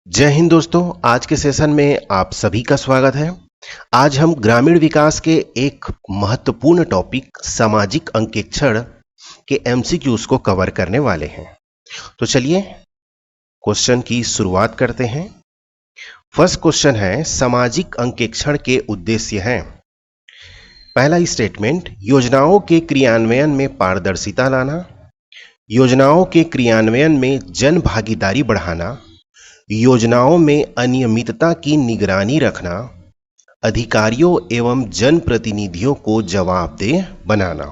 जय हिंद दोस्तों, आज के सेशन में आप सभी का स्वागत है। आज हम ग्रामीण विकास के एक महत्वपूर्ण टॉपिक सामाजिक अंकेक्षण के एमसीक्यूज को कवर करने वाले हैं। तो चलिए क्वेश्चन की शुरुआत करते हैं। फर्स्ट क्वेश्चन है, सामाजिक अंकेक्षण के उद्देश्य हैं। पहला स्टेटमेंट, योजनाओं के क्रियान्वयन में पारदर्शिता लाना, योजनाओं के क्रियान्वयन में जन भागीदारी बढ़ाना, योजनाओं में अनियमितता की निगरानी रखना, अधिकारियों एवं जनप्रतिनिधियों को जवाबदेह बनाना।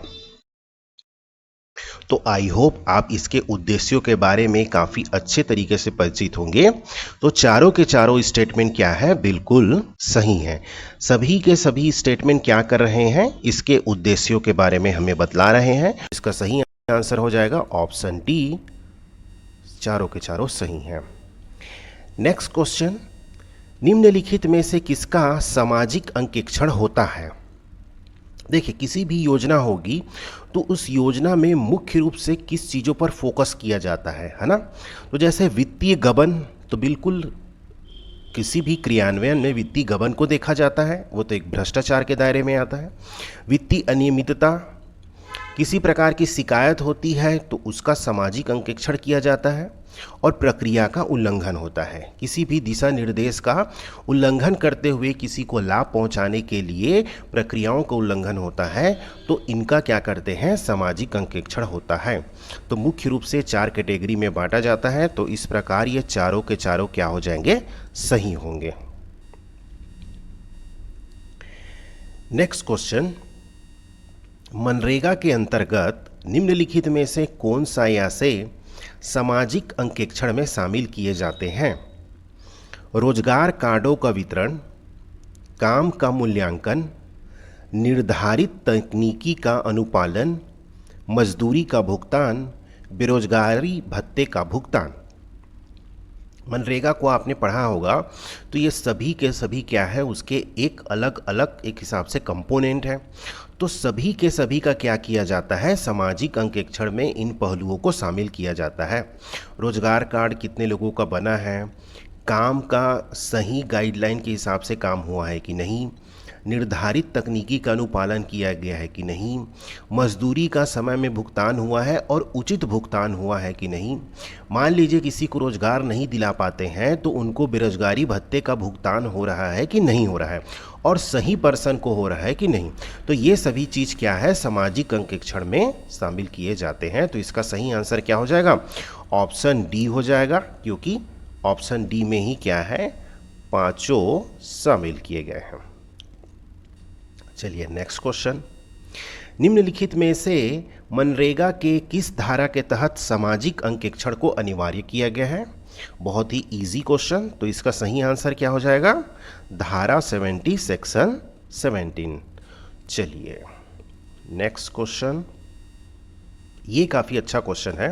तो आई होप आप इसके उद्देश्यों के बारे में काफी अच्छे तरीके से परिचित होंगे। तो चारों के चारों स्टेटमेंट क्या है, बिल्कुल सही है। सभी के सभी स्टेटमेंट क्या कर रहे हैं, इसके उद्देश्यों के बारे में हमें बतला रहे हैं। इसका सही आंसर हो जाएगा ऑप्शन डी, चारों के चारों सही हैं। नेक्स्ट क्वेश्चन, निम्नलिखित में से किसका सामाजिक अंकेक्षण होता है। देखिए, किसी भी योजना होगी तो उस योजना में मुख्य रूप से किस चीज़ों पर फोकस किया जाता है ना। तो जैसे वित्तीय गबन, तो बिल्कुल किसी भी क्रियान्वयन में वित्तीय गबन को देखा जाता है, वो तो एक भ्रष्टाचार के दायरे में आता है। वित्तीय अनियमितता, किसी प्रकार की शिकायत होती है तो उसका सामाजिक अंकेक्षण किया जाता है। और प्रक्रिया का उल्लंघन होता है, किसी भी दिशा निर्देश का उल्लंघन करते हुए किसी को लाभ पहुंचाने के लिए प्रक्रियाओं का उल्लंघन होता है, तो इनका क्या करते हैं, सामाजिक अंकेक्षण होता है। तो मुख्य रूप से 4 कैटेगरी में बांटा जाता है। तो इस प्रकार ये चारों के चारों क्या हो जाएंगे, सही होंगे। नेक्स्ट क्वेश्चन, मनरेगा के अंतर्गत निम्नलिखित में से कौन सा या से सामाजिक अंकेक्षण में शामिल किए जाते हैं। रोजगार कार्डों का वितरण, काम का मूल्यांकन, निर्धारित तकनीकी का अनुपालन, मजदूरी का भुगतान, बेरोजगारी भत्ते का भुगतान। मनरेगा को आपने पढ़ा होगा, तो ये सभी के सभी क्या है, उसके एक अलग अलग एक हिसाब से कंपोनेंट है। तो सभी के सभी का क्या किया जाता है, सामाजिक अंकेक्षण में इन पहलुओं को शामिल किया जाता है। रोजगार कार्ड कितने लोगों का बना है, काम का सही गाइडलाइन के हिसाब से काम हुआ है कि नहीं, निर्धारित तकनीकी का अनुपालन किया गया है कि नहीं, मजदूरी का समय में भुगतान हुआ है और उचित भुगतान हुआ है कि नहीं। मान लीजिए किसी को रोजगार नहीं दिला पाते हैं तो उनको बेरोजगारी भत्ते का भुगतान हो रहा है कि नहीं हो रहा है, और सही पर्सन को हो रहा है कि नहीं। तो ये सभी चीज़ क्या है, सामाजिक अंकेक्षण में शामिल किए जाते हैं। तो इसका सही आंसर क्या हो जाएगा, ऑप्शन डी हो जाएगा, क्योंकि ऑप्शन डी में ही क्या है, पांचों शामिल किए गए हैं। चलिए नेक्स्ट क्वेश्चन, निम्नलिखित में से मनरेगा के किस धारा के तहत सामाजिक अंकेक्षण को अनिवार्य किया गया है। बहुत ही इजी क्वेश्चन, तो इसका सही आंसर क्या हो जाएगा, धारा 70 सेक्शन 17। चलिए नेक्स्ट क्वेश्चन, ये काफ़ी अच्छा क्वेश्चन है।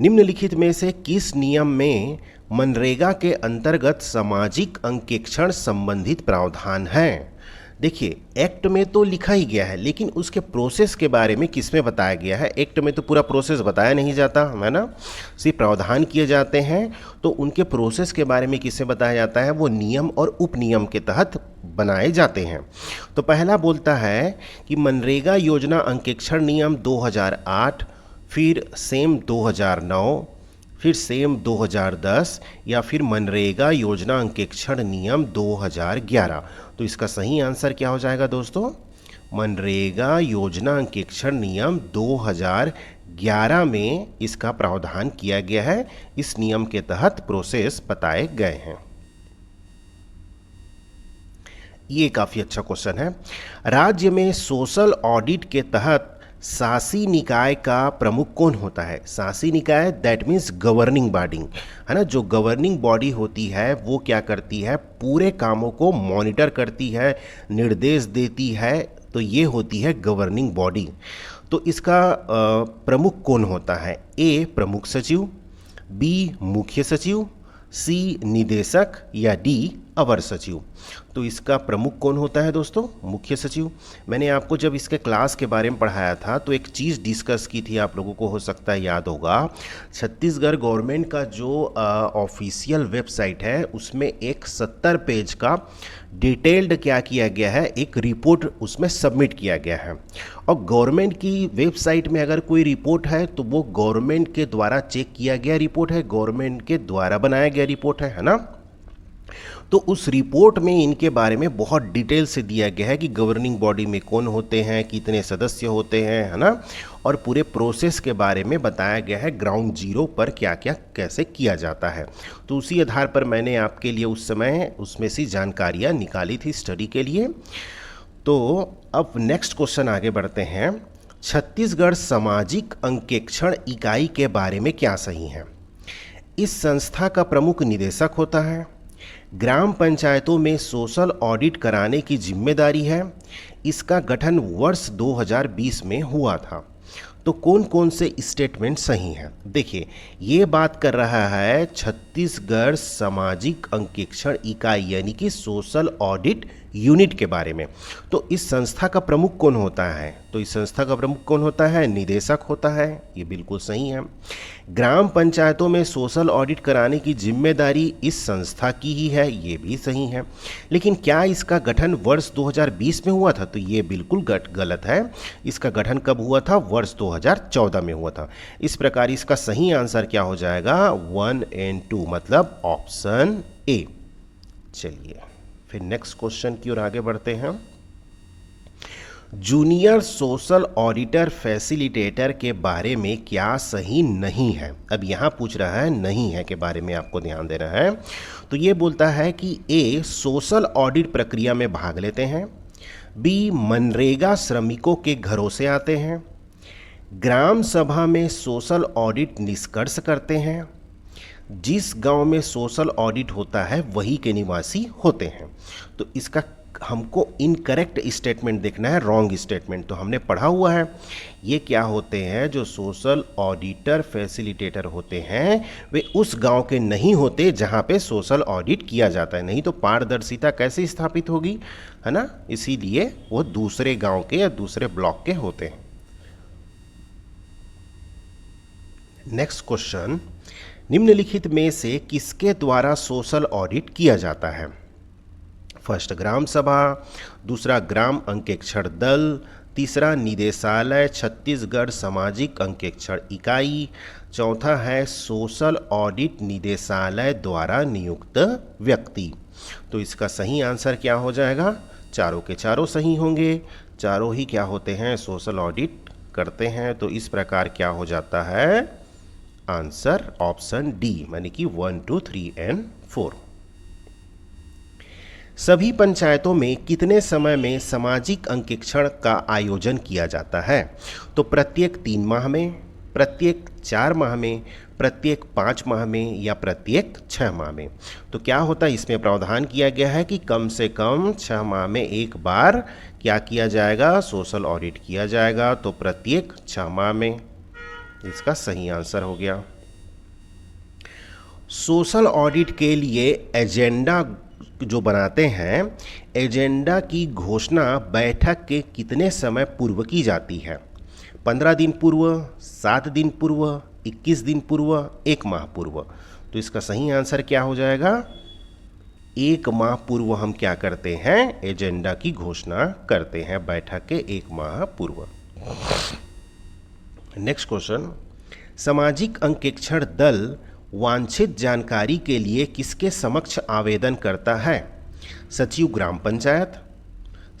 निम्नलिखित में से किस नियम में मनरेगा के अंतर्गत सामाजिक अंकेक्षण संबंधित प्रावधान है। देखिए, एक्ट में तो लिखा ही गया है, लेकिन उसके प्रोसेस के बारे में किस में बताया गया है। एक्ट में तो पूरा प्रोसेस बताया नहीं जाता है ना, सिर्फ प्रावधान किए जाते हैं। तो उनके प्रोसेस के बारे में किससे बताया जाता है, वो नियम और उपनियम के तहत बनाए जाते हैं। तो पहला बोलता है कि मनरेगा योजना अंकेक्षण नियम 2008, फिर सेम 2009, फिर सेम 2010, या फिर मनरेगा योजना अंकेक्षण नियम 2011। तो इसका सही आंसर क्या हो जाएगा दोस्तों, मनरेगा योजना अंकेक्षण नियम 2011 में इसका प्रावधान किया गया है। इस नियम के तहत प्रोसेस बताए गए हैं। ये काफ़ी अच्छा क्वेश्चन है। राज्य में सोशल ऑडिट के तहत शासी निकाय का प्रमुख कौन होता है। शासी निकाय दैट मीन्स गवर्निंग बॉडी है ना। जो गवर्निंग बॉडी होती है वो क्या करती है, पूरे कामों को मॉनिटर करती है, निर्देश देती है। तो ये होती है गवर्निंग बॉडी। तो इसका प्रमुख कौन होता है, ए प्रमुख सचिव, बी मुख्य सचिव, सी निदेशक या डी अवर सचिव। तो इसका प्रमुख कौन होता है दोस्तों? मुख्य सचिव। मैंने आपको जब इसके क्लास के बारे में पढ़ाया था तो एक चीज़ डिस्कस की थी, आप लोगों को हो सकता है याद होगा। छत्तीसगढ़ गवर्नमेंट का जो ऑफिशियल वेबसाइट है उसमें एक 70 पेज का डिटेल्ड क्या किया गया है, एक रिपोर्ट उसमें सबमिट किया गया है। और गवर्नमेंट की वेबसाइट में अगर कोई रिपोर्ट है तो वो गवर्नमेंट के द्वारा चेक किया गया रिपोर्ट है, गवर्नमेंट के द्वारा बनाया गया रिपोर्ट है ना। तो उस रिपोर्ट में इनके बारे में बहुत डिटेल से दिया गया है कि गवर्निंग बॉडी में कौन होते हैं, कितने सदस्य होते हैं, है ना, और पूरे प्रोसेस के बारे में बताया गया है, ग्राउंड जीरो पर क्या क्या कैसे किया जाता है। तो उसी आधार पर मैंने आपके लिए उस समय उसमें से जानकारियाँ निकाली थी स्टडी के लिए। तो अब नेक्स्ट क्वेश्चन आगे बढ़ते हैं। छत्तीसगढ़ सामाजिक अंकेक्षण इकाई के बारे में क्या सही है? इस संस्था का प्रमुख निदेशक होता है। ग्राम पंचायतों में सोशल ऑडिट कराने की जिम्मेदारी है। इसका गठन वर्ष 2020 में हुआ था। तो कौन कौन से स्टेटमेंट सही हैं? देखिए, ये बात कर रहा है छत्तीसगढ़ सामाजिक अंकेक्षण इकाई यानी कि सोशल ऑडिट यूनिट के बारे में। तो इस संस्था का प्रमुख कौन होता है? तो इस संस्था का प्रमुख कौन होता है? निदेशक होता है। ये बिल्कुल सही है। ग्राम पंचायतों में सोशल ऑडिट कराने की जिम्मेदारी इस संस्था की ही है। ये भी सही है। लेकिन क्या इसका गठन वर्ष 2020 में हुआ था? तो ये बिल्कुल गलत है। इसका गठन कब हुआ था? वर्ष 2014 में हुआ था। इस प्रकार इसका सही आंसर क्या हो जाएगा? 1 और 2, मतलब ऑप्शन ए। चलिए फिर नेक्स्ट क्वेश्चन की ओर आगे बढ़ते हैं। जूनियर सोशल ऑडिटर फैसिलिटेटर के बारे में क्या सही नहीं है? अब यहाँ पूछ रहा है नहीं है के बारे में, आपको ध्यान देना है। तो ये बोलता है कि ए सोशल ऑडिट प्रक्रिया में भाग लेते हैं, बी मनरेगा श्रमिकों के घरों से आते हैं, ग्राम सभा में सोशल ऑडिट निष्कर्ष करते हैं, जिस गांव में सोशल ऑडिट होता है वही के निवासी होते हैं। तो इसका हमको इनकरेक्ट स्टेटमेंट देखना है, रॉन्ग स्टेटमेंट। तो हमने पढ़ा हुआ है ये क्या होते हैं, जो सोशल ऑडिटर फैसिलिटेटर होते हैं वे उस गांव के नहीं होते जहां पे सोशल ऑडिट किया जाता है। नहीं तो पारदर्शिता कैसे स्थापित होगी, है ना। इसीलिए वो दूसरे गांव के या दूसरे ब्लॉक के होते हैं। नेक्स्ट क्वेश्चन, निम्नलिखित में से किसके द्वारा सोशल ऑडिट किया जाता है? फर्स्ट ग्राम सभा, दूसरा ग्राम अंकेक्षण दल, तीसरा निदेशालय छत्तीसगढ़ सामाजिक अंकेक्षण इकाई, चौथा है सोशल ऑडिट निदेशालय द्वारा नियुक्त व्यक्ति। तो इसका सही आंसर क्या हो जाएगा? चारों के चारों सही होंगे। चारों ही क्या होते हैं? सोशल ऑडिट करते हैं। तो इस प्रकार क्या हो जाता है? आंसर ऑप्शन डी, माने कि 1, 2, 3 और 4। सभी पंचायतों में कितने समय में सामाजिक अंकेक्षण का आयोजन किया जाता है? तो प्रत्येक 3 माह में, प्रत्येक 4 माह में, प्रत्येक 5 माह में या प्रत्येक 6 माह में। तो क्या होता है, इसमें प्रावधान किया गया है कि कम से कम 6 माह में एक बार क्या किया जाएगा? सोशल ऑडिट किया जाएगा। तो प्रत्येक 6 माह में, इसका सही आंसर हो गया। सोशल ऑडिट के लिए एजेंडा जो बनाते हैं, एजेंडा की घोषणा बैठक के कितने समय पूर्व की जाती है? 15 दिन पूर्व, 7 दिन पूर्व, 21 दिन पूर्व, 1 माह पूर्व। तो इसका सही आंसर क्या हो जाएगा? 1 माह पूर्व हम क्या करते हैं? एजेंडा की घोषणा करते हैं बैठक के 1 माह पूर्व। नेक्स्ट क्वेश्चन, सामाजिक अंकेक्षण दल वांछित जानकारी के लिए किसके समक्ष आवेदन करता है? सचिव ग्राम पंचायत,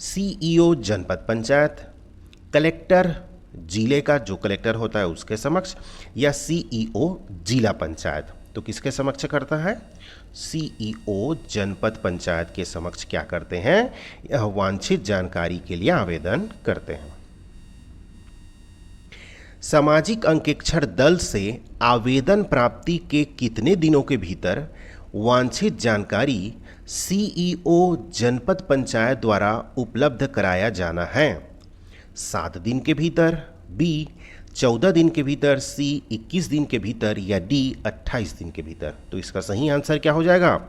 सीईओ जनपद पंचायत, कलेक्टर जिले का जो कलेक्टर होता है उसके समक्ष, या सीईओ जिला पंचायत। तो किसके समक्ष करता है? सीईओ जनपद पंचायत के समक्ष क्या करते हैं? यह वांछित जानकारी के लिए आवेदन करते हैं। सामाजिक अंकेक्षण दल से आवेदन प्राप्ति के कितने दिनों के भीतर वांछित जानकारी सीईओ जनपद पंचायत द्वारा उपलब्ध कराया जाना है? 7 दिन के भीतर, बी 14 दिन के भीतर, सी 21 दिन के भीतर या डी 28 दिन के भीतर। तो इसका सही आंसर क्या हो जाएगा?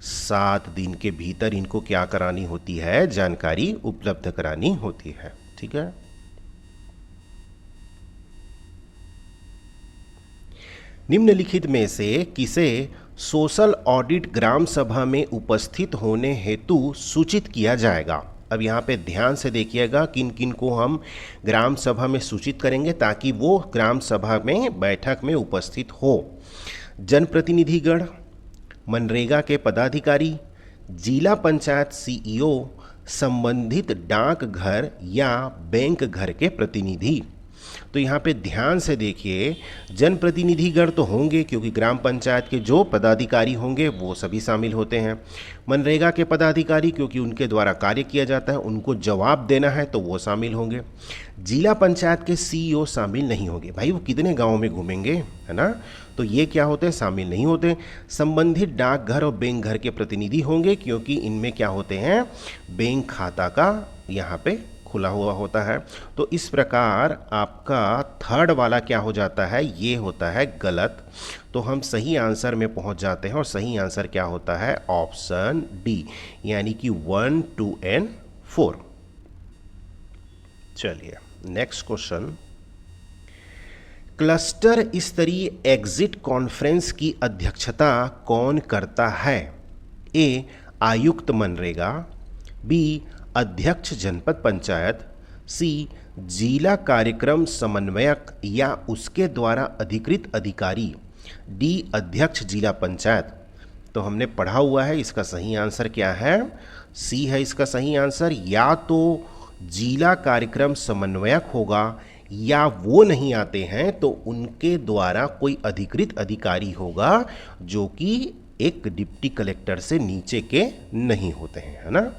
7 दिन के भीतर इनको क्या करानी होती है? जानकारी उपलब्ध करानी होती है। ठीक है। निम्नलिखित में से किसे सोशल ऑडिट ग्राम सभा में उपस्थित होने हेतु सूचित किया जाएगा? अब यहाँ पे ध्यान से देखिएगा किन किन को हम ग्राम सभा में सूचित करेंगे ताकि वो ग्राम सभा में बैठक में उपस्थित हो। जनप्रतिनिधिगण, मनरेगा के पदाधिकारी, जिला पंचायत सीईओ, संबंधित डाकघर या बैंक घर के प्रतिनिधि। तो यहाँ पे ध्यान से देखिए, जनप्रतिनिधिगण तो होंगे क्योंकि ग्राम पंचायत के जो पदाधिकारी होंगे वो सभी शामिल होते हैं। मनरेगा के पदाधिकारी क्योंकि उनके द्वारा कार्य किया जाता है, उनको जवाब देना है तो वो शामिल होंगे। जिला पंचायत के सीईओ शामिल नहीं होंगे, भाई वो कितने गाँव में घूमेंगे, है ना, तो ये क्या होते हैं? शामिल नहीं होते। संबंधित डाकघर और बैंक घर के प्रतिनिधि होंगे क्योंकि इनमें क्या होते हैं? बैंक खाता का यहाँ पे खुला हुआ होता है। तो इस प्रकार आपका थर्ड वाला क्या हो जाता है? ये होता है गलत। तो हम सही आंसर में पहुंच जाते हैं और सही आंसर क्या होता है? ऑप्शन डी, यानी कि 1, 2 एंड 4। चलिए नेक्स्ट क्वेश्चन। क्लस्टर स्तरीय एग्जिट कॉन्फ्रेंस की अध्यक्षता कौन करता है? ए आयुक्त मनरेगा, बी अध्यक्ष जनपद पंचायत, सी जिला कार्यक्रम समन्वयक या उसके द्वारा अधिकृत अधिकारी, डी अध्यक्ष जिला पंचायत। तो हमने पढ़ा हुआ है, इसका सही आंसर क्या है? सी है इसका सही आंसर। या तो जिला कार्यक्रम समन्वयक होगा या वो नहीं आते हैं तो उनके द्वारा कोई अधिकृत अधिकारी होगा जो कि एक डिप्टी कलेक्टर से नीचे के नहीं होते हैं, है ना।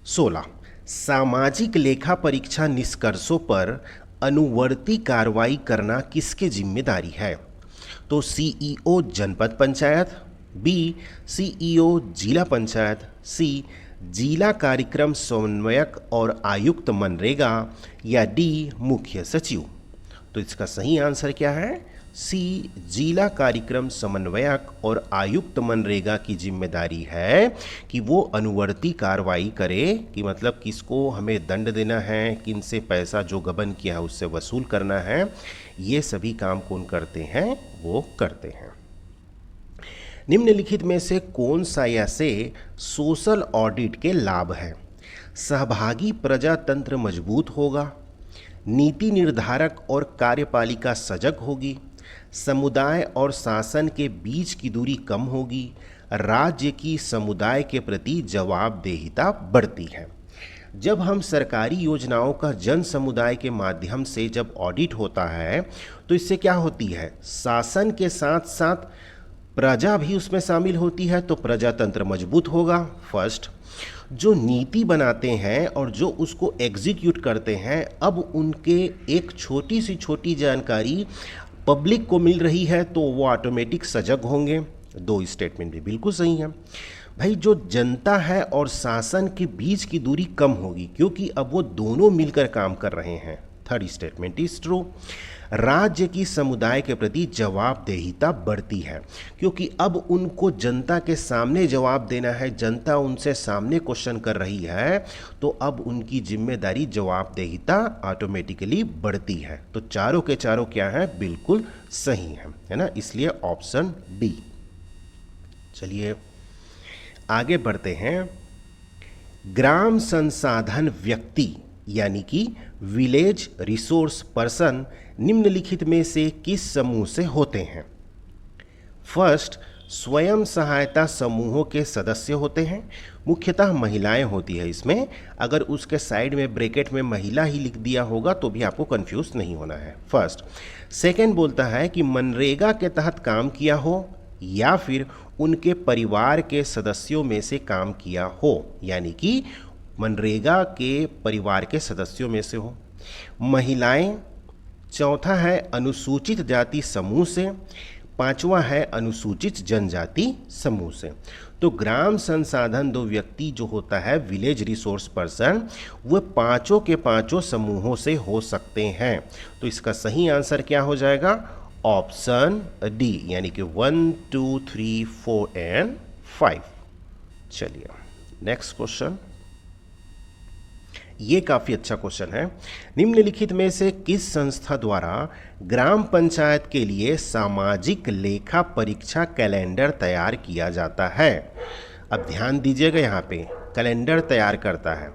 16 सामाजिक लेखा परीक्षा निष्कर्षों पर अनुवर्ती कार्रवाई करना किसकी जिम्मेदारी है? तो सीईओ जनपद पंचायत, बी सीईओ जिला पंचायत, सी जिला कार्यक्रम समन्वयक और आयुक्त मनरेगा या डी मुख्य सचिव। तो इसका सही आंसर क्या है? सी जिला कार्यक्रम समन्वयक और आयुक्त मनरेगा की जिम्मेदारी है कि वो अनुवर्ती कार्रवाई करे, कि मतलब किसको हमें दंड देना है, किन से पैसा जो गबन किया है उससे वसूल करना है, ये सभी काम कौन करते हैं? वो करते हैं। निम्नलिखित में से कौन सा ऐसे सोशल ऑडिट के लाभ हैं? सहभागी प्रजातंत्र मजबूत होगा, नीति निर्धारक और कार्यपालिका सजग होगी, समुदाय और शासन के बीच की दूरी कम होगी, राज्य की समुदाय के प्रति जवाबदेहिता बढ़ती है। जब हम सरकारी योजनाओं का जन समुदाय के माध्यम से जब ऑडिट होता है तो इससे क्या होती है? शासन के साथ साथ प्रजा भी उसमें शामिल होती है, तो प्रजातंत्र मजबूत होगा। फर्स्ट, जो नीति बनाते हैं और जो उसको एग्जीक्यूट करते हैं, अब उनके एक छोटी सी छोटी जानकारी पब्लिक को मिल रही है तो वो ऑटोमेटिक सजग होंगे। 2 स्टेटमेंट भी बिल्कुल सही है। भाई जो जनता है और शासन के बीच की दूरी कम होगी क्योंकि अब वो दोनों मिलकर काम कर रहे हैं। 3rd statement is true. राज्य की समुदाय के प्रति जवाबदेहिता बढ़ती है क्योंकि अब उनको जनता के सामने जवाब देना है, जनता उनसे सामने क्वेश्चन कर रही है, तो अब उनकी जिम्मेदारी जवाबदेहिता ऑटोमेटिकली बढ़ती है। तो चारों के चारों क्या है? बिल्कुल सही है ना, इसलिए ऑप्शन डी। चलिए आगे बढ़ते हैं। ग्राम संसाधन व्यक्ति यानी कि विलेज रिसोर्स पर्सन निम्नलिखित में से किस समूह से होते हैं? फर्स्ट, स्वयं सहायता समूहों के सदस्य होते हैं, मुख्यतः महिलाएं होती है इसमें। अगर उसके साइड में ब्रैकेट में महिला ही लिख दिया होगा तो भी आपको कंफ्यूज नहीं होना है। फर्स्ट। सेकंड बोलता है कि मनरेगा के तहत काम किया हो या फिर उनके परिवार के सदस्यों में से काम किया हो, यानी कि मनरेगा के परिवार के सदस्यों में से हो। महिलाएं। चौथा है अनुसूचित जाति समूह से। पांचवा है अनुसूचित जनजाति समूह से। तो ग्राम संसाधन दो व्यक्ति जो होता है विलेज रिसोर्स पर्सन, वो पांचों के पांचों समूहों से हो सकते हैं। तो इसका सही आंसर क्या हो जाएगा? ऑप्शन डी, यानी कि 1, 2, 3, 4 एंड 5। चलिए नेक्स्ट क्वेश्चन, ये काफ़ी अच्छा क्वेश्चन है। निम्नलिखित में से किस संस्था द्वारा ग्राम पंचायत के लिए सामाजिक लेखा परीक्षा कैलेंडर तैयार किया जाता है? अब ध्यान दीजिएगा, यहाँ पे कैलेंडर तैयार करता है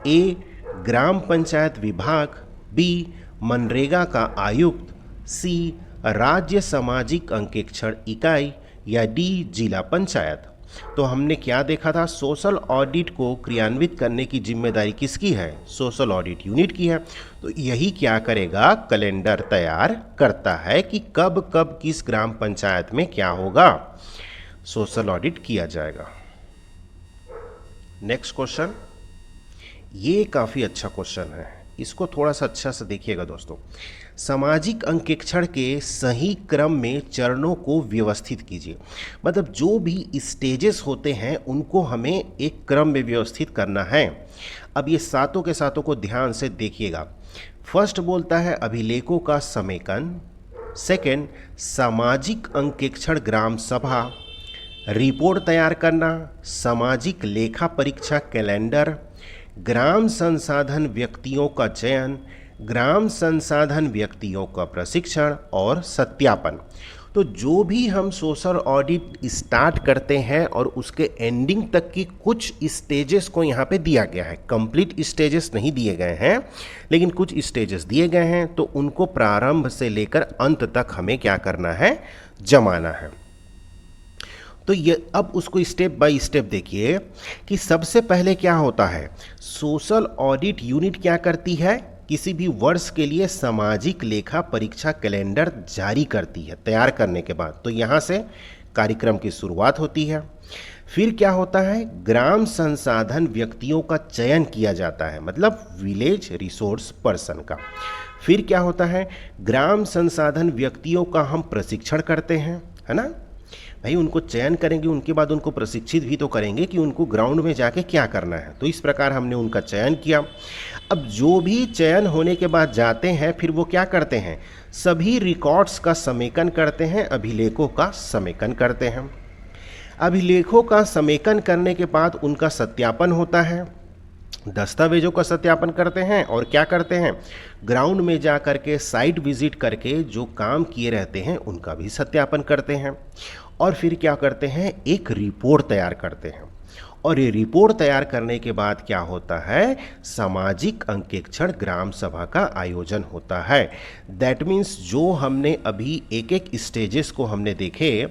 ए ग्राम पंचायत विभाग, बी मनरेगा का आयुक्त, सी राज्य सामाजिक अंकेक्षण इकाई, या डी जिला पंचायत। तो हमने क्या देखा था? सोशल ऑडिट को क्रियान्वित करने की जिम्मेदारी किसकी है? सोशल ऑडिट यूनिट की है। तो यही क्या करेगा? कैलेंडर तैयार करता है कि कब कब किस ग्राम पंचायत में क्या होगा, सोशल ऑडिट किया जाएगा। नेक्स्ट क्वेश्चन, ये काफ़ी अच्छा क्वेश्चन है, इसको थोड़ा सा अच्छा से देखिएगा दोस्तों। सामाजिक अंकेक्षण के सही क्रम में चरणों को व्यवस्थित कीजिए। मतलब जो भी स्टेजेस होते हैं उनको हमें एक क्रम में व्यवस्थित करना है। अब ये सातों के सातों को ध्यान से देखिएगा। फर्स्ट बोलता है अभिलेखों का समेकन, सेकंड सामाजिक अंकेक्षण ग्राम सभा, रिपोर्ट तैयार करना, सामाजिक लेखा परीक्षा कैलेंडर, ग्राम संसाधन व्यक्तियों का चयन, ग्राम संसाधन व्यक्तियों का प्रशिक्षण और सत्यापन। तो जो भी हम सोशल ऑडिट स्टार्ट करते हैं और उसके एंडिंग तक की कुछ स्टेजेस को यहाँ पे दिया गया है। कंप्लीट स्टेजेस नहीं दिए गए हैं, लेकिन कुछ स्टेजेस दिए गए हैं। तो उनको प्रारंभ से लेकर अंत तक हमें क्या करना है? जमाना है। तो ये अब उसको स्टेप बाय स्टेप देखिए कि सबसे पहले क्या होता है। सोशल ऑडिट यूनिट क्या करती है? किसी भी वर्ष के लिए सामाजिक लेखा परीक्षा कैलेंडर जारी करती है तैयार करने के बाद। तो यहाँ से कार्यक्रम की शुरुआत होती है। फिर क्या होता है? ग्राम संसाधन व्यक्तियों का चयन किया जाता है, मतलब विलेज रिसोर्स पर्सन का। फिर क्या होता है? ग्राम संसाधन व्यक्तियों का हम प्रशिक्षण करते हैं, है ना भाई। उनको चयन करेंगे, उनके बाद उनको प्रशिक्षित भी तो करेंगे कि उनको ग्राउंड में जाके क्या करना है। तो इस प्रकार हमने उनका चयन किया। अब जो भी चयन होने के बाद जाते हैं, फिर वो क्या करते हैं? सभी रिकॉर्ड्स का समेकन करते हैं, अभिलेखों का समेकन करते हैं। अभिलेखों का समेकन करने के बाद उनका सत्यापन होता है, दस्तावेजों का सत्यापन करते हैं। और क्या करते हैं? ग्राउंड में जा कर के साइट विजिट करके जो काम किए रहते हैं उनका भी सत्यापन करते हैं। और फिर क्या करते हैं? एक रिपोर्ट तैयार करते हैं। और ये रिपोर्ट तैयार करने के बाद क्या होता है? सामाजिक अंकेक्षण ग्राम सभा का आयोजन होता है। दैट मीन्स जो हमने अभी एक एक स्टेजेस को हमने देखे,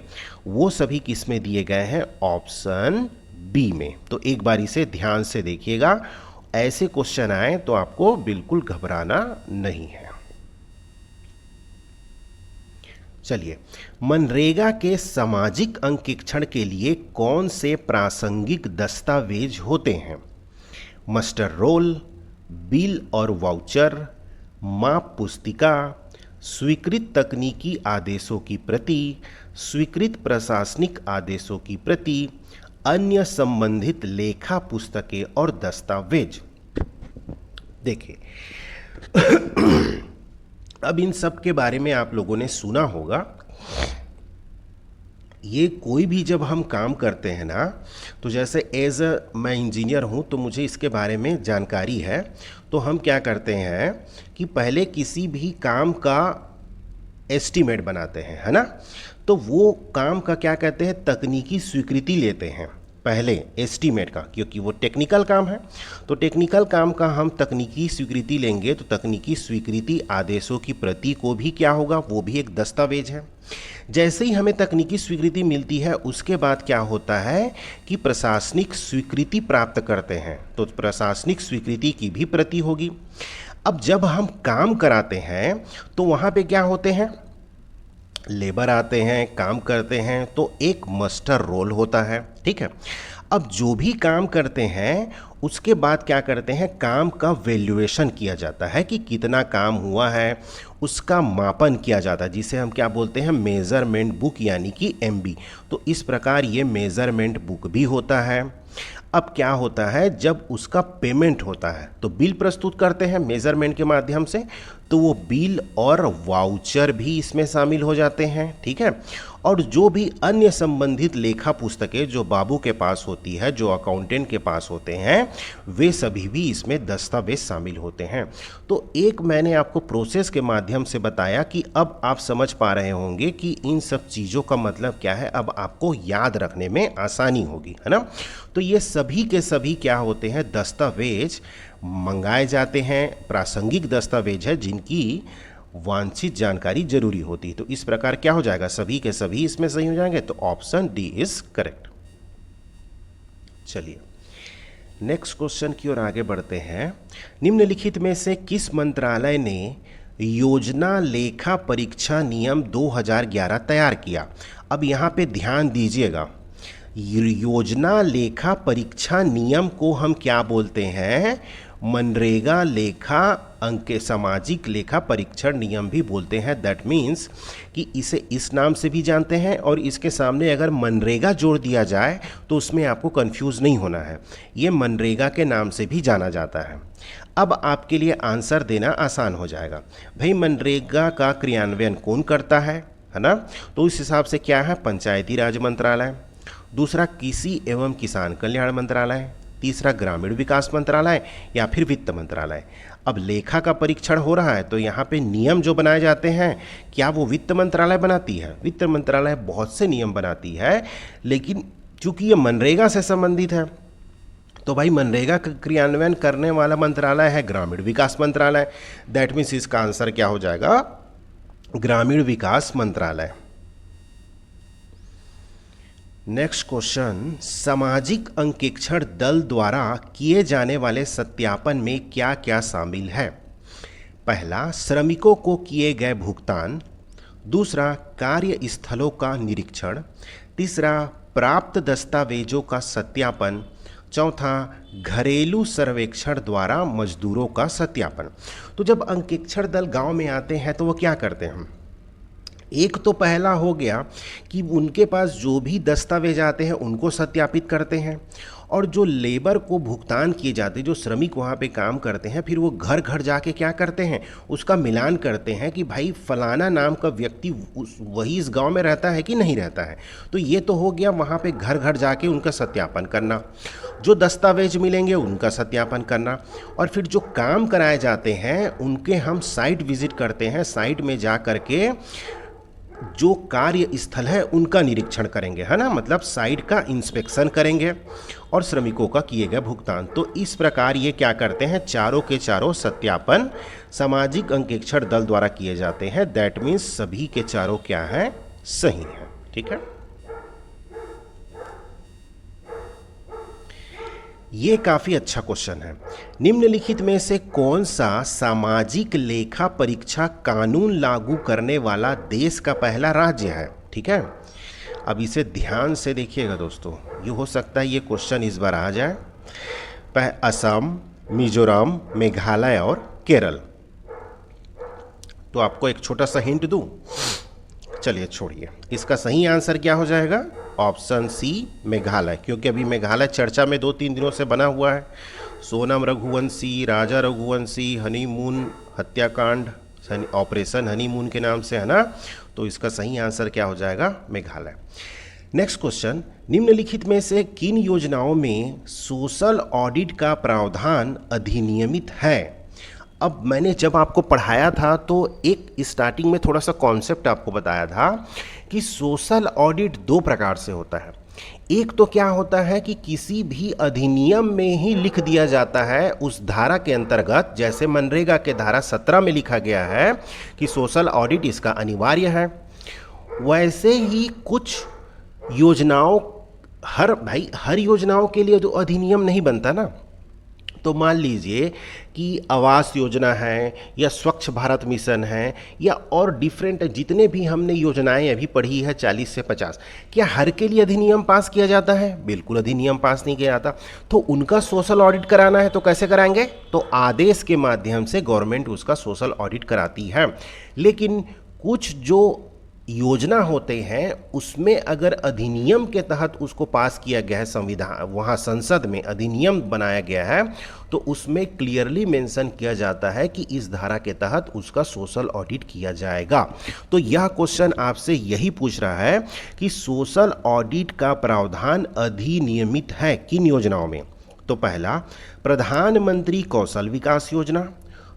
वो सभी किस में दिए गए हैं? ऑप्शन बी में। तो एक बार इसे ध्यान से देखिएगा, ऐसे क्वेश्चन आए तो आपको बिल्कुल घबराना नहीं है। चलिए, मनरेगा के सामाजिक अंकेक्षण के लिए कौन से प्रासंगिक दस्तावेज होते हैं? मास्टर रोल, बिल और वाउचर, माप पुस्तिका, स्वीकृत तकनीकी आदेशों की प्रति, स्वीकृत प्रशासनिक आदेशों की प्रति, अन्य संबंधित लेखा पुस्तकें और दस्तावेज। देखिए अब इन सब के बारे में आप लोगों ने सुना होगा। ये कोई भी जब हम काम करते हैं ना, तो जैसे मैं इंजीनियर हूँ तो मुझे इसके बारे में जानकारी है। तो हम क्या करते हैं कि पहले किसी भी काम का एस्टीमेट बनाते हैं, है ना। तो वो काम का क्या कहते हैं? तकनीकी स्वीकृति लेते हैं पहले एस्टीमेट का, क्योंकि वो टेक्निकल काम है। तो टेक्निकल काम का हम तकनीकी स्वीकृति लेंगे, तो तकनीकी स्वीकृति आदेशों की प्रति को भी क्या होगा? वो भी एक दस्तावेज है। जैसे ही हमें तकनीकी स्वीकृति मिलती है, उसके बाद क्या होता है कि प्रशासनिक स्वीकृति प्राप्त करते हैं, तो प्रशासनिक स्वीकृति की भी प्रति होगी। अब जब हम काम कराते हैं तो वहाँ पे क्या होते हैं? लेबर आते हैं, काम करते हैं, तो एक मास्टर रोल होता है, ठीक है। अब जो भी काम करते हैं उसके बाद क्या करते हैं, काम का वैल्यूएशन किया जाता है कि कितना काम हुआ है, उसका मापन किया जाता है, जिसे हम क्या बोलते हैं, मेज़रमेंट बुक यानी कि एमबी। तो इस प्रकार ये मेज़रमेंट बुक भी होता है। अब क्या होता है, जब उसका पेमेंट होता है तो बिल प्रस्तुत करते हैं मेज़रमेंट के माध्यम से, तो वो बिल और वाउचर भी इसमें शामिल हो जाते हैं, ठीक है। और जो भी अन्य संबंधित लेखा पुस्तकें जो बाबू के पास होती है, जो अकाउंटेंट के पास होते हैं, वे सभी भी इसमें दस्तावेज शामिल होते हैं। तो एक मैंने आपको प्रोसेस के माध्यम से बताया कि अब आप समझ पा रहे होंगे कि इन सब चीज़ों का मतलब क्या है, अब आपको याद रखने में आसानी होगी, है ना। तो ये सभी के सभी क्या होते हैं, दस्तावेज मंगाए जाते हैं, प्रासंगिक दस्तावेज है जिनकी वांछित जानकारी जरूरी होती है। तो इस प्रकार क्या हो जाएगा, सभी के सभी इसमें सही हो जाएंगे। तो ऑप्शन डी इज करेक्ट। चलिए नेक्स्ट क्वेश्चन की ओर आगे बढ़ते हैं। निम्नलिखित में से किस मंत्रालय ने योजना लेखा परीक्षा नियम 2011 तैयार किया? अब यहाँ पे ध्यान दीजिएगा, योजना लेखा परीक्षा नियम को हम क्या बोलते हैं, मनरेगा लेखा अंक सामाजिक लेखा परीक्षण नियम भी बोलते हैं। दैट मीन्स कि इसे इस नाम से भी जानते हैं, और इसके सामने अगर मनरेगा जोड़ दिया जाए तो उसमें आपको कंफ्यूज नहीं होना है, ये मनरेगा के नाम से भी जाना जाता है। अब आपके लिए आंसर देना आसान हो जाएगा। भाई मनरेगा का क्रियान्वयन कौन करता है ना, तो इस हिसाब से क्या है, पंचायती राज मंत्रालय, दूसरा कृषि एवं किसान कल्याण मंत्रालय, तीसरा ग्रामीण विकास मंत्रालय, या फिर वित्त मंत्रालय। अब लेखा का परीक्षण हो रहा है तो यहाँ पे नियम जो बनाए जाते हैं, क्या वो वित्त मंत्रालय बनाती है? वित्त मंत्रालय बहुत से नियम बनाती है, लेकिन चूंकि ये मनरेगा से संबंधित है तो भाई मनरेगा का क्रियान्वयन करने वाला मंत्रालय है ग्रामीण विकास मंत्रालय। दैट मीन्स इसका आंसर क्या हो जाएगा, ग्रामीण विकास मंत्रालय। नेक्स्ट क्वेश्चन, सामाजिक अंकेक्षण दल द्वारा किए जाने वाले सत्यापन में क्या क्या शामिल है? पहला, श्रमिकों को किए गए भुगतान, दूसरा कार्यस्थलों का निरीक्षण, तीसरा प्राप्त दस्तावेजों का सत्यापन, चौथा घरेलू सर्वेक्षण द्वारा मजदूरों का सत्यापन। तो जब अंकेक्षण दल गांव में आते हैं तो वो क्या करते हैं, एक तो पहला हो गया कि उनके पास जो भी दस्तावेज आते हैं उनको सत्यापित करते हैं, और जो लेबर को भुगतान किए जाते हैं, जो श्रमिक वहाँ पे काम करते हैं, फिर वो घर घर जाके क्या करते हैं, उसका मिलान करते हैं कि भाई फलाना नाम का व्यक्ति वही इस गांव में रहता है कि नहीं रहता है। तो ये तो हो गया वहाँ पे घर घर जाके उनका सत्यापन करना, जो दस्तावेज मिलेंगे उनका सत्यापन करना, और फिर जो काम कराए जाते हैं उनके हम साइट विजिट करते हैं, साइट में जा करके जो कार्य स्थल है उनका निरीक्षण करेंगे, है ना, मतलब साइट का इंस्पेक्शन करेंगे, और श्रमिकों का किए गए भुगतान। तो इस प्रकार ये क्या करते हैं, चारों के चारों सत्यापन सामाजिक अंकेक्षण दल द्वारा किए जाते हैं। दैट मीन्स सभी के चारों क्या है, सही है, ठीक है। ये काफ़ी अच्छा क्वेश्चन है। निम्नलिखित में से कौन सा सामाजिक लेखा परीक्षा कानून लागू करने वाला देश का पहला राज्य है? ठीक है, अब इसे ध्यान से देखिएगा दोस्तों, ये हो सकता है ये क्वेश्चन इस बार आ जाए। असम, मिजोरम, मेघालय और केरल। तो आपको एक छोटा सा हिंट दूं, चलिए छोड़िए, इसका सही आंसर क्या हो जाएगा, ऑप्शन सी मेघालय, क्योंकि अभी मेघालय चर्चा में 2-3 दिनों से बना हुआ है। सोनम रघुवंशी, राजा रघुवंशी, हनीमून हत्याकांड, ऑपरेशन हनीमून के नाम से, है ना। तो इसका सही आंसर क्या हो जाएगा, मेघालय। नेक्स्ट क्वेश्चन, निम्नलिखित में से किन योजनाओं में सोशल ऑडिट का प्रावधान अधिनियमित है? अब मैंने जब आपको पढ़ाया था तो एक स्टार्टिंग में थोड़ा सा कॉन्सेप्ट आपको बताया था कि सोशल ऑडिट 2 प्रकार से होता है। एक तो क्या होता है कि किसी भी अधिनियम में ही लिख दिया जाता है उस धारा के अंतर्गत, जैसे मनरेगा के धारा 17 में लिखा गया है कि सोशल ऑडिट इसका अनिवार्य है। वैसे ही कुछ योजनाओं, हर योजनाओं के लिए तो अधिनियम नहीं बनता ना, तो मान लीजिए कि आवास योजना है या स्वच्छ भारत मिशन है या और डिफरेंट जितने भी हमने योजनाएं अभी पढ़ी है 40 से 50, क्या हर के लिए अधिनियम पास किया जाता है? बिल्कुल अधिनियम पास नहीं किया जाता। तो उनका सोशल ऑडिट कराना है तो कैसे कराएंगे? तो आदेश के माध्यम से गवर्नमेंट उसका सोशल ऑडिट कराती है। लेकिन कुछ जो योजना होते हैं उसमें अगर अधिनियम के तहत उसको पास किया गया है, संविधान वहाँ संसद में अधिनियम बनाया गया है, तो उसमें क्लियरली मेंशन किया जाता है कि इस धारा के तहत उसका सोशल ऑडिट किया जाएगा। तो यह क्वेश्चन आपसे यही पूछ रहा है कि सोशल ऑडिट का प्रावधान अधिनियमित है किन योजनाओं में? तो पहला प्रधानमंत्री कौशल विकास योजना,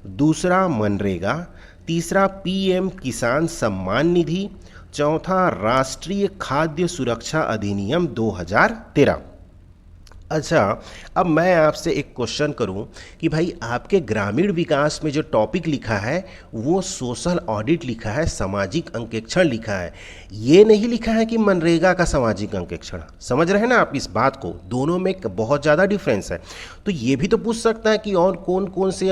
दूसरा मनरेगा, तीसरा पीएम किसान सम्मान निधि, चौथा राष्ट्रीय खाद्य सुरक्षा अधिनियम 2013। अच्छा, अब मैं आपसे एक क्वेश्चन करूं कि भाई आपके ग्रामीण विकास में जो टॉपिक लिखा है वो सोशल ऑडिट लिखा है, सामाजिक अंकेक्षण लिखा है, ये नहीं लिखा है कि मनरेगा का सामाजिक अंकेक्षण। समझ रहे हैं ना आप इस बात को? दोनों में बहुत ज़्यादा डिफरेंस है। तो ये भी तो पूछ सकता है कि और कौन कौन से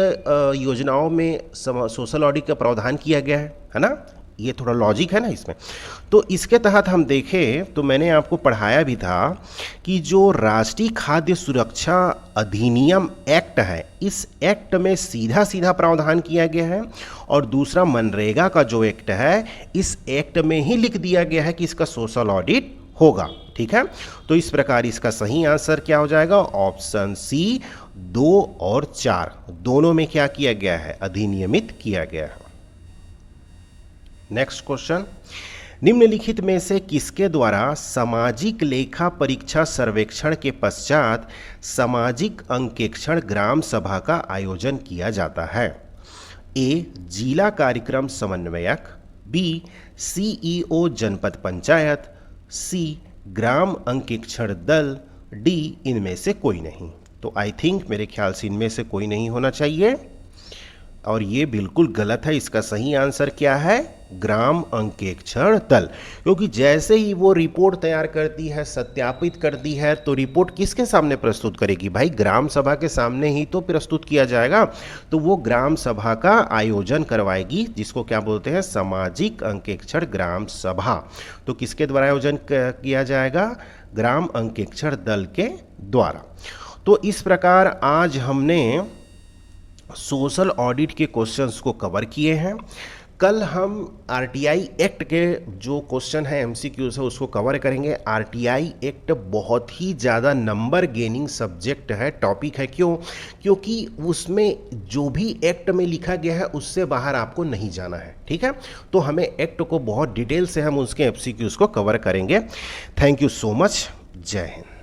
योजनाओं में सोशल ऑडिट का प्रावधान किया गया है ना? ये थोड़ा लॉजिक है ना इसमें। तो इसके तहत हम देखें तो मैंने आपको पढ़ाया भी था कि जो राष्ट्रीय खाद्य सुरक्षा अधिनियम एक्ट है, इस एक्ट में सीधा सीधा प्रावधान किया गया है, और दूसरा मनरेगा का जो एक्ट है, इस एक्ट में ही लिख दिया गया है कि इसका सोशल ऑडिट होगा। ठीक है, तो इस प्रकार इसका सही आंसर क्या हो जाएगा? ऑप्शन सी 2 और 4 दोनों में क्या किया गया है? अधिनियमित किया गया है। नेक्स्ट क्वेश्चन, निम्नलिखित में से किसके द्वारा सामाजिक लेखा परीक्षा सर्वेक्षण के पश्चात सामाजिक अंकेक्षण ग्राम सभा का आयोजन किया जाता है? ए जिला कार्यक्रम समन्वयक, बी सीईओ जनपद पंचायत, सी ग्राम अंकेक्षण दल, डी इनमें से कोई नहीं। तो आई थिंक मेरे ख्याल से इनमें से कोई नहीं होना चाहिए, और ये बिल्कुल गलत है। इसका सही आंसर क्या है? ग्राम अंकेक्षण दल। क्योंकि जैसे ही वो रिपोर्ट तैयार करती है, सत्यापित करती है, तो रिपोर्ट किसके सामने प्रस्तुत करेगी? भाई ग्राम सभा के सामने ही तो प्रस्तुत किया जाएगा। तो वो ग्राम सभा का आयोजन करवाएगी, जिसको क्या बोलते हैं? सामाजिक अंकेक्षण ग्राम सभा। तो किसके द्वारा आयोजन किया जाएगा? ग्राम अंकेक्षण दल के द्वारा। तो इस प्रकार आज हमने सोशल ऑडिट के क्वेश्चंस को कवर किए हैं। कल हम आरटीआई एक्ट के जो क्वेश्चन है एमसीक्यूज है उसको कवर करेंगे। आरटीआई एक्ट बहुत ही ज़्यादा नंबर गेनिंग सब्जेक्ट है, टॉपिक है। क्यों? क्योंकि उसमें जो भी एक्ट में लिखा गया है उससे बाहर आपको नहीं जाना है। ठीक है, तो हमें एक्ट को बहुत डिटेल से हम उसके एमसीक्यूज को कवर करेंगे। Thank you so much. जय हिंद।